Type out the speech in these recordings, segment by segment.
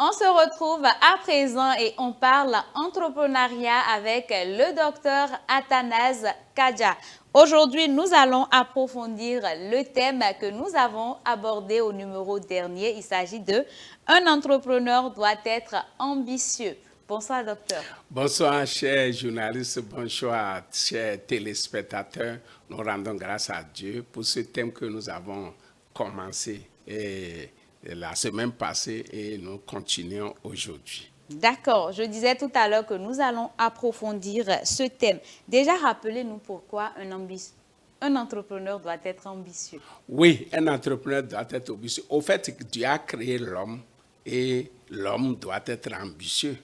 On se retrouve à présent et on parle entrepreneuriat avec le docteur Athanase Kadja. Aujourd'hui, nous allons approfondir le thème que nous avons abordé au numéro dernier. Il s'agit de « Un entrepreneur doit être ambitieux ». Bonsoir, docteur. Bonsoir, chers journalistes, bonsoir, chers téléspectateurs. Nous rendons grâce à Dieu pour ce thème que nous avons commencé la semaine passée et nous continuons aujourd'hui. D'accord, je disais tout à l'heure que nous allons approfondir ce thème. Déjà, rappelez-nous pourquoi un entrepreneur doit être ambitieux. Oui, un entrepreneur doit être ambitieux. Au fait, Dieu a créé l'homme et l'homme doit être ambitieux.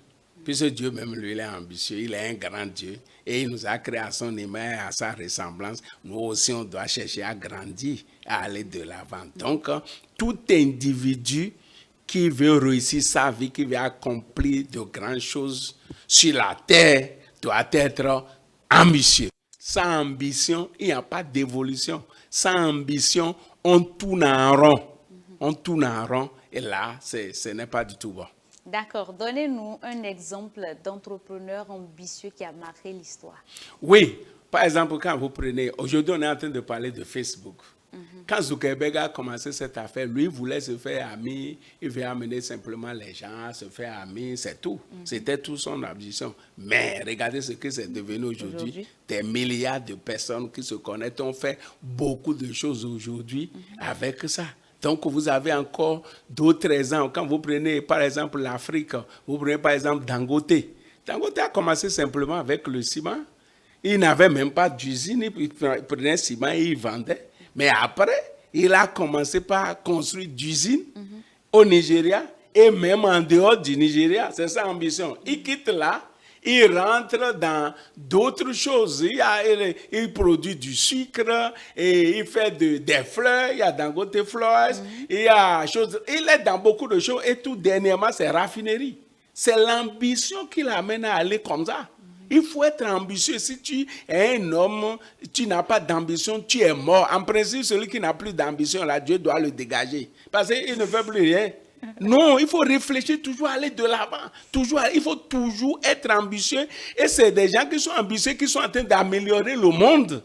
Puisque Dieu même, lui, il est ambitieux, il est un grand Dieu et il nous a créé à son image et à sa ressemblance. Nous aussi, on doit chercher à grandir, à aller de l'avant. Donc, tout individu qui veut réussir sa vie, qui veut accomplir de grandes choses sur la terre, doit être ambitieux. Sans ambition, il n'y a pas d'évolution. Sans ambition, on tourne en rond. On tourne en rond et là, ce n'est pas du tout bon. D'accord. Donnez-nous un exemple d'entrepreneur ambitieux qui a marqué l'histoire. Oui. Par exemple, quand vous prenez... Aujourd'hui, on est en train de parler de Facebook. Quand Zuckerberg a commencé cette affaire, lui voulait se faire ami, il veut amener simplement les gens à se faire amis, c'est tout. C'était tout son ambition. Mais regardez ce que c'est devenu aujourd'hui. Des milliards de personnes qui se connaissent ont fait beaucoup de choses aujourd'hui avec ça. Donc, vous avez encore d'autres exemples. Quand vous prenez, par exemple, l'Afrique, vous prenez, par exemple, Dangote. Dangote a commencé simplement avec le ciment. Il n'avait même pas d'usine. Il prenait le ciment et il vendait. Mais après, il a commencé par construire des usines au Nigeria et même en dehors du Nigeria. C'est sa ambition. Il quitte là. Il rentre dans d'autres choses. Il produit du sucre et il fait des fleurs. Il y a Dangote Flowers. Il est dans beaucoup de choses. Et tout dernièrement, c'est raffinerie. C'est l'ambition qui l'amène à aller comme ça. Il faut être ambitieux. Si tu es un homme, tu n'as pas d'ambition, tu es mort. En principe, celui qui n'a plus d'ambition, là, Dieu doit le dégager. Parce qu'il ne fait plus rien. Non, il faut réfléchir, toujours aller de l'avant. Il faut toujours être ambitieux. Et c'est des gens qui sont ambitieux, qui sont en train d'améliorer le monde.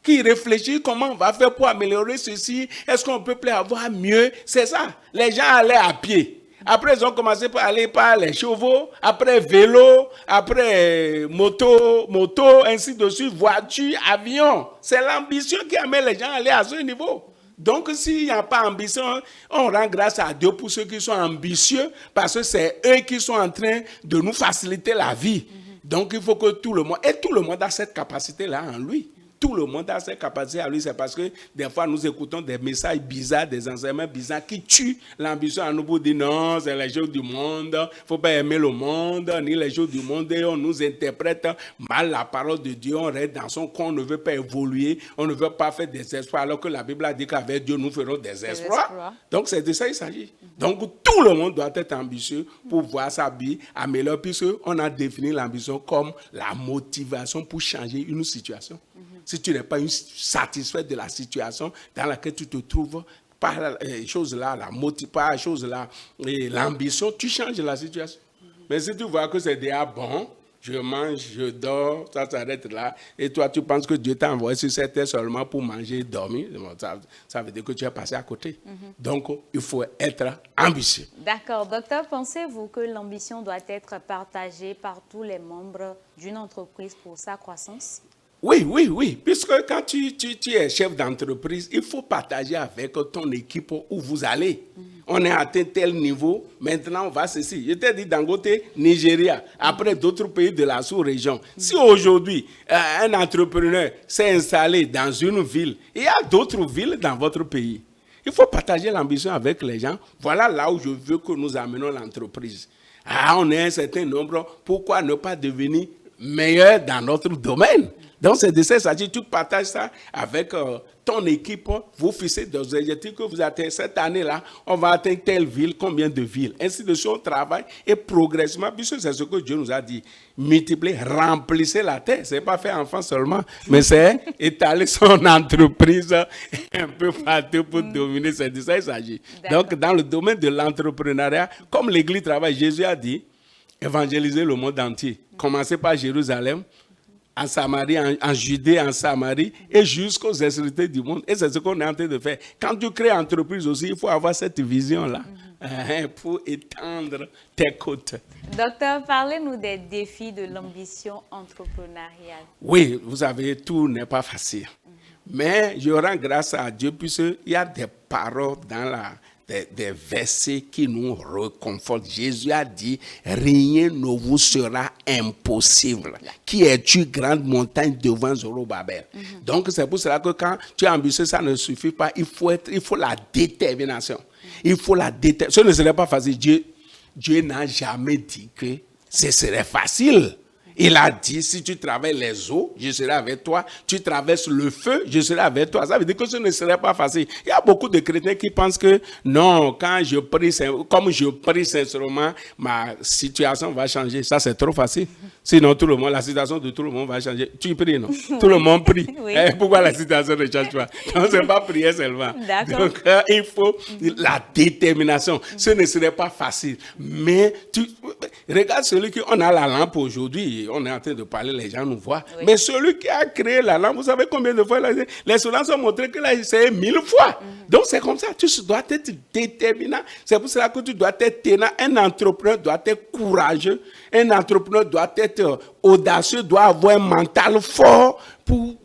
Qui réfléchissent comment on va faire pour améliorer ceci. Est-ce qu'on peut avoir mieux? C'est ça. Les gens allaient à pied. Après, ils ont commencé par aller par les chevaux, après vélo, après moto, ainsi de suite, voiture, avion. C'est l'ambition qui amène les gens à aller à ce niveau. Donc, s'il n'y a pas d'ambition, on rend grâce à Dieu pour ceux qui sont ambitieux, parce que c'est eux qui sont en train de nous faciliter la vie. Donc, il faut que tout le monde a cette capacité-là en lui. Tout le monde a cette capacité à lui, c'est parce que des fois nous écoutons des messages bizarres, des enseignements bizarres qui tuent l'ambition à nous pour dire non, c'est les choses du monde, il ne faut pas aimer le monde, ni les choses du monde, et on nous interprète mal la parole de Dieu, on reste dans son coin, on ne veut pas évoluer, on ne veut pas faire des exploits, alors que la Bible a dit qu'avec Dieu nous ferons des exploits. Donc c'est de ça qu'il s'agit. Donc tout le monde doit être ambitieux pour voir sa vie améliorer, puisqu'on a défini l'ambition comme la motivation pour changer une situation. Si tu n'es pas satisfait de la situation dans laquelle tu te trouves, par l'ambition, tu changes la situation. Mais si tu vois que c'est déjà bon, je mange, je dors, ça s'arrête là, et toi tu penses que Dieu t'a envoyé sur cette terre seulement pour manger et dormir, ça veut dire que tu es passé à côté. Donc, il faut être ambitieux. D'accord. Docteur, pensez-vous que l'ambition doit être partagée par tous les membres d'une entreprise pour sa croissance? Oui. Puisque quand tu es chef d'entreprise, il faut partager avec ton équipe où vous allez. On est atteint tel niveau, maintenant on va ceci. Je t'ai dit Dangote, Nigeria, après d'autres pays de la sous-région. Si aujourd'hui, un entrepreneur s'est installé dans une ville, il y a d'autres villes dans votre pays. Il faut partager l'ambition avec les gens. Voilà là où je veux que nous amenons l'entreprise. On est un certain nombre, pourquoi ne pas devenir meilleurs dans notre domaine. Donc, c'est de ça qu'il s'agit. Tu partages ça avec ton équipe. Vous fixez des objectifs que vous atteignez cette année-là. On va atteindre telle ville, combien de villes. Ainsi de suite, on travaille et progressivement, puisque c'est ce que Dieu nous a dit. Multiplier, remplissez la terre. Ce n'est pas faire enfant seulement, mais c'est étaler son entreprise un peu partout pour dominer. C'est de ça qu'il s'agit. Donc, dans le domaine de l'entrepreneuriat, comme l'Église travaille, Jésus a dit, évangéliser le monde entier. Commencez par Jérusalem, en Samarie, en Judée, en Samarie, et jusqu'aux extrémités du monde. Et c'est ce qu'on est en train de faire. Quand tu crées entreprise aussi, il faut avoir cette vision-là pour étendre tes côtes. Docteur, parlez-nous des défis de l'ambition entrepreneuriale. Oui, vous savez, tout n'est pas facile. Mais je rends grâce à Dieu puisqu'il y a des paroles dans des versets qui nous réconfortent. Jésus a dit, rien ne vous sera impossible. Qui es-tu, grande montagne devant Zorobabel? Donc c'est pour cela que quand tu es ambitieux, ça ne suffit pas. Il faut la détermination. Il faut la détermination. Ce ne serait pas facile. Dieu n'a jamais dit que ce serait facile. Il a dit, si tu traverses les eaux, je serai avec toi. Tu traverses le feu, je serai avec toi. Ça veut dire que ce ne serait pas facile. Il y a beaucoup de chrétiens qui pensent que non, comme je prie sincèrement, ma situation va changer. Ça, c'est trop facile. Sinon, la situation de tout le monde va changer. Tu pries, non? Tout le monde prie. Oui. Pourquoi la situation ne change pas? Donc, ce n'est pas prier seulement. Donc, il faut la détermination. Ce ne serait pas facile. Mais regarde celui qui, on a la lampe aujourd'hui. On est en train de parler, les gens nous voient. Oui. Mais celui qui a créé la lampe, vous savez combien de fois les soldats ont montré qu'il a essayé 1000 fois. Donc c'est comme ça, tu dois être déterminant. C'est pour cela que tu dois être tenant. Un entrepreneur doit être courageux. Un entrepreneur doit être audacieux, doit avoir un mental fort pour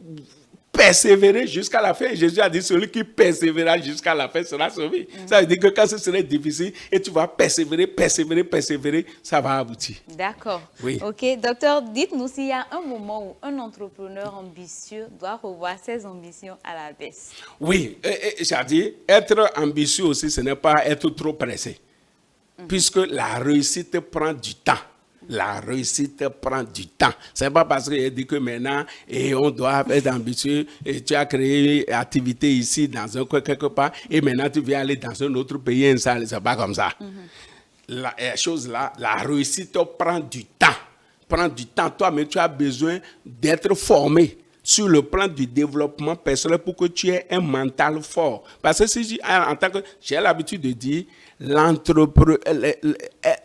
persévérer jusqu'à la fin. Jésus a dit, celui qui persévérera jusqu'à la fin sera sauvé. Ça veut dire que quand ce serait difficile et tu vas persévérer, ça va aboutir. D'accord. Oui. Ok, docteur, dites-nous s'il y a un moment où un entrepreneur ambitieux doit revoir ses ambitions à la baisse. Oui, j'ai dit, être ambitieux aussi, ce n'est pas être trop pressé. Puisque la réussite prend du temps. La réussite prend du temps. Ce n'est pas parce qu'il dit que maintenant, on doit être ambitieux, et tu as créé une activité ici, dans un coin quelque part, et maintenant tu viens aller dans un autre pays, ce n'est pas comme ça. La chose là, la réussite prend du temps. Prend du temps. Toi, mais tu as besoin d'être formé sur le plan du développement personnel pour que tu aies un mental fort. Parce que si en tant que j'ai l'habitude de dire,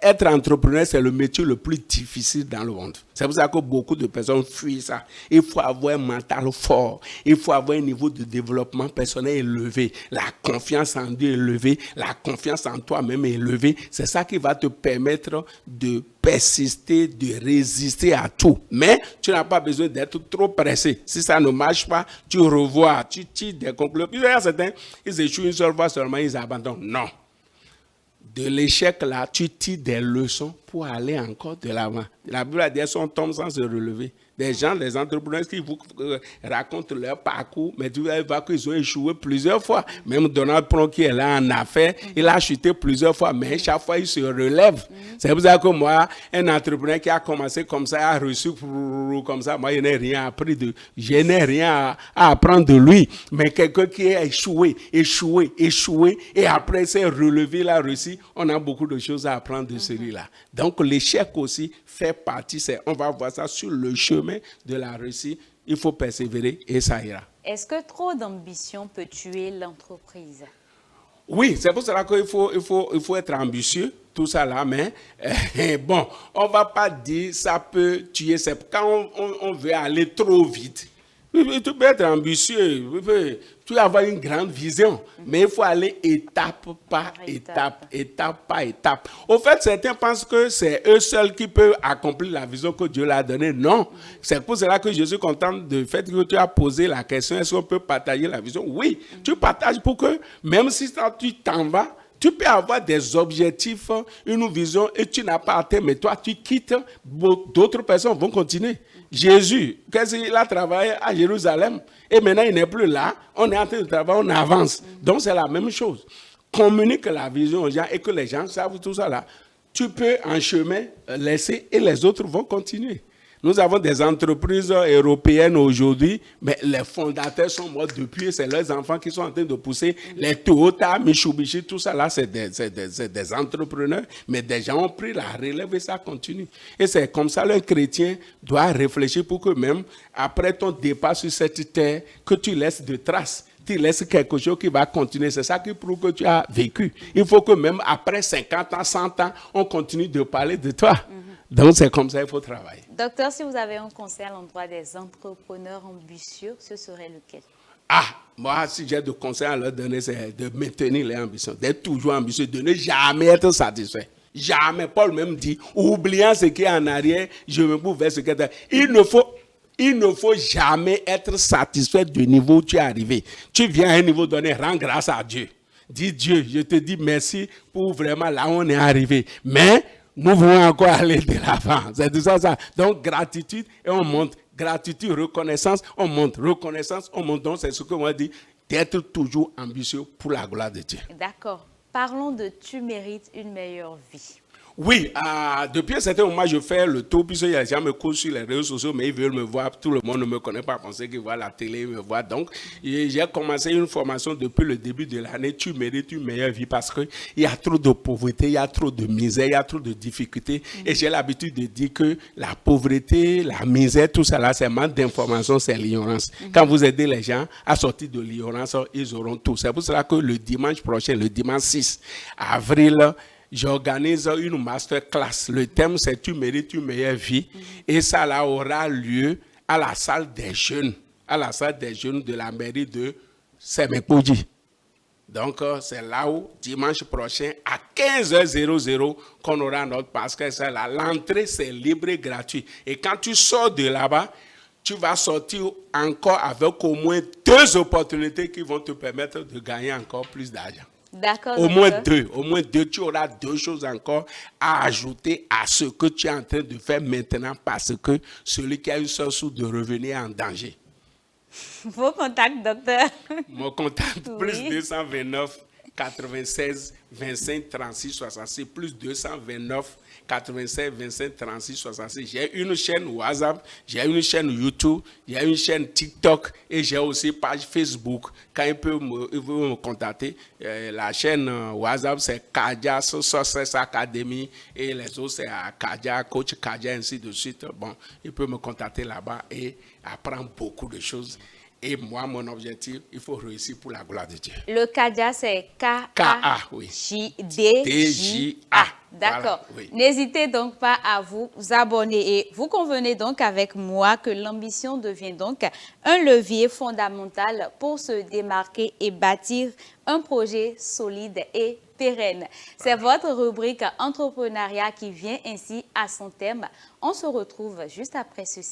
être entrepreneur, c'est le métier le plus difficile dans le monde. C'est pour ça que beaucoup de personnes fuient ça. Il faut avoir un mental fort. Il faut avoir un niveau de développement personnel élevé. La confiance en Dieu élevée. La confiance en toi-même élevée. C'est ça qui va te permettre de persister, de résister à tout. Mais tu n'as pas besoin d'être trop pressé. Si ça ne marche pas, tu revois, tu tires des conclusions. Puis il y a certains, ils échouent une seule fois seulement, ils abandonnent. Non. De l'échec là, tu tires des leçons pour aller encore de l'avant. La Bible a dit qu'on tombe sans se relever. Des gens, des entrepreneurs qui vous racontent leur parcours, mais tu vas voir qu'ils ont échoué plusieurs fois. Même Donald Trump qui est là en affaires, il a chuté plusieurs fois, mais chaque fois il se relève. C'est pour ça que moi, un entrepreneur qui a commencé comme ça, a reçu comme ça, moi je n'ai rien appris je n'ai rien à apprendre de lui. Mais quelqu'un qui a échoué, et après s'est relevé, il a réussi, on a beaucoup de choses à apprendre de celui-là. Donc l'échec aussi fait partie, on va voir ça sur le chemin de la réussite. Il faut persévérer et ça ira. Est-ce que trop d'ambition peut tuer l'entreprise? Oui, c'est pour cela qu'il faut être ambitieux, tout ça là, mais bon, on ne va pas dire ça peut tuer. Quand on veut aller trop vite, tu peux être ambitieux, tu peux avoir une grande vision, mais il faut aller étape par étape. Au fait, certains pensent que c'est eux seuls qui peuvent accomplir la vision que Dieu leur a donnée. Non, c'est pour cela que je suis content du fait que tu as posé la question, est-ce qu'on peut partager la vision? Oui, tu partages pour que, même si tu t'en vas, tu peux avoir des objectifs, une vision, et tu n'as pas atteint, mais toi, tu quittes, d'autres personnes vont continuer. Jésus, qu'est-ce qu'il a travaillé à Jérusalem, et maintenant il n'est plus là, on est en train de travailler, on avance. Donc c'est la même chose. Communique la vision aux gens et que les gens savent tout ça là. Tu peux en chemin laisser et les autres vont continuer. Nous avons des entreprises européennes aujourd'hui, mais les fondateurs sont morts depuis. C'est leurs enfants qui sont en train de pousser. Les Toyota, Mitsubishi, tout ça là, c'est des entrepreneurs. Mais des gens ont pris la relève et ça continue. Et c'est comme ça qu'un chrétien doit réfléchir pour que même après ton départ sur cette terre, que tu laisses de traces. Tu laisses quelque chose qui va continuer. C'est ça qui prouve que tu as vécu. Il faut que même après 50 ans, 100 ans, on continue de parler de toi. Donc, c'est comme ça qu'il faut travailler. Docteur, si vous avez un conseil à l'endroit des entrepreneurs ambitieux, ce serait lequel? Ah, moi, si j'ai de conseils à leur donner, c'est de maintenir les ambitions, d'être toujours ambitieux, de ne jamais être satisfait. Jamais. Paul même dit, oubliant ce qui est en arrière, je me bouge vers ce qui est derrière. Il ne faut jamais être satisfait du niveau où tu es arrivé. Tu viens à un niveau donné, rends grâce à Dieu. Dis Dieu, je te dis merci pour vraiment là où on est arrivé. Mais nous voulons encore aller de l'avant. C'est tout ça, ça. Donc, gratitude et on monte. Gratitude, reconnaissance, on monte. Reconnaissance, on monte. Donc, c'est ce que moi dis, d'être toujours ambitieux pour la gloire de Dieu. D'accord. Parlons de tu mérites une meilleure vie. Oui, depuis un certain moment, je fais le tour, puisque les gens me courent sur les réseaux sociaux, mais ils veulent me voir. Tout le monde ne me connaît pas, penser qu'ils voient la télé, ils me voient. Donc, j'ai commencé une formation depuis le début de l'année. Tu mérites une meilleure vie parce qu'il y a trop de pauvreté, il y a trop de misère, il y a trop de difficultés. Et j'ai l'habitude de dire que la pauvreté, la misère, tout ça là, c'est manque d'information, c'est l'ignorance. Quand vous aidez les gens à sortir de l'ignorance, ils auront tout. C'est pour cela que le dimanche prochain, le dimanche 6 avril, j'organise une masterclass. Le thème, c'est « Tu mérites une meilleure vie ». Et ça là, aura lieu à la salle des jeunes, de la mairie de Semekoudji. Donc, c'est là où, dimanche prochain, à 15h00, qu'on aura notre masterclass. L'entrée, c'est libre et gratuit. Et quand tu sors de là-bas, tu vas sortir encore avec au moins 2 opportunités qui vont te permettre de gagner encore plus d'argent. D'accord. Au moins deux, tu auras 2 choses encore à ajouter à ce que tu es en train de faire maintenant parce que celui qui a une seule source de revenu est en danger. Vos contacts, docteur. Mon contact, Oui. plus 229 96 25 36 66, plus 229 96 25 36 66. J'ai une chaîne WhatsApp, j'ai une chaîne YouTube, j'ai une chaîne TikTok et j'ai aussi page Facebook. Quand ils peuvent me contacter, la chaîne WhatsApp c'est Kadia Success Academy et les autres c'est Kadia, Coach Kadia, ainsi de suite. Bon, ils peuvent me contacter là-bas et apprendre beaucoup de choses. Et moi, mon objectif, il faut réussir pour la gloire de Dieu. Le Kadia, c'est K-A, oui. K-A-D-J-A. D'accord. Voilà, oui. N'hésitez donc pas à vous abonner. Et vous convenez donc avec moi que l'ambition devient donc un levier fondamental pour se démarquer et bâtir un projet solide et pérenne. C'est votre rubrique entrepreneuriat qui vient ainsi à son terme. On se retrouve juste après ceci.